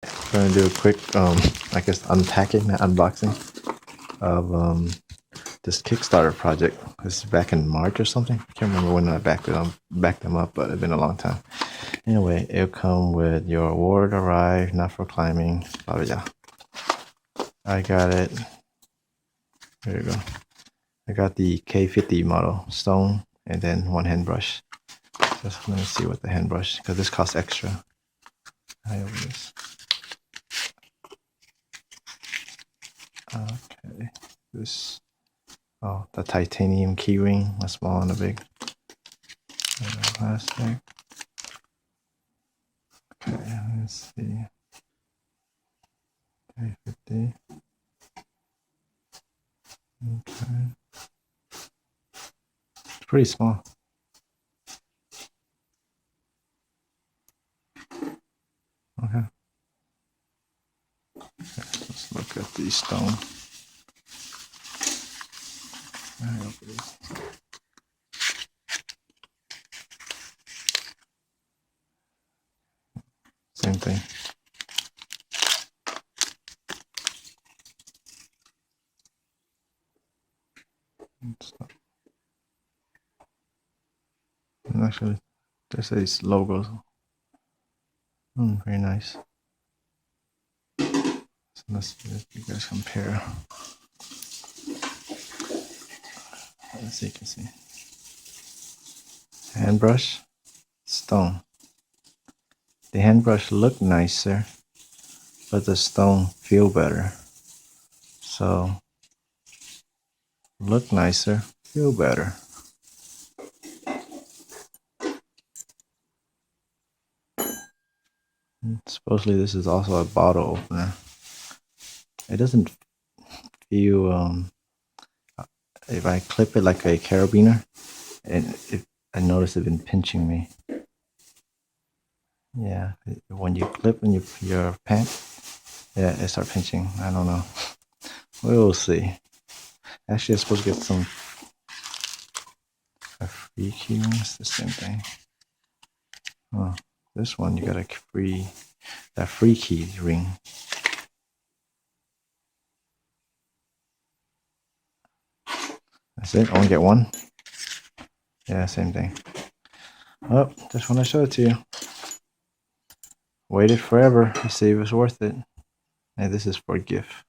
I'm gonna do a quick, I guess, unboxing of this Kickstarter project. This is back in March or something. I can't remember when I backed them up, but it's been a long time. Anyway, it'll come with your award arrived, not for climbing. Oh yeah, I got it. There you go. I got the K50 model stone and then one hand brush. Just let me see what the hand brush, because this costs extra. I open this. Okay, this, oh, the titanium keyring, a small and a big. Plastic. Okay, let's see. K50. Okay. It's pretty small. Okay. Let's look at the stone. Same thing. And actually, there's these logos. Very nice. So let's see if you guys compare. Let's see, you can see. Hand brush, stone. The hand brush look nicer, but the stone feel better. So, look nicer, feel better. And supposedly this is also a bottle opener. It doesn't feel, if I clip it like a carabiner, and I notice it's been pinching me. Yeah, when you clip in your pant, yeah, it starts pinching. I don't know. We'll see. Actually, I'm supposed to get some free key rings. The same thing. Oh, this one you got a free key ring. That's it. I only get one. Yeah, same thing. Oh, just want to show it to you. Waited forever to see if it was worth it. Hey, this is for a gift.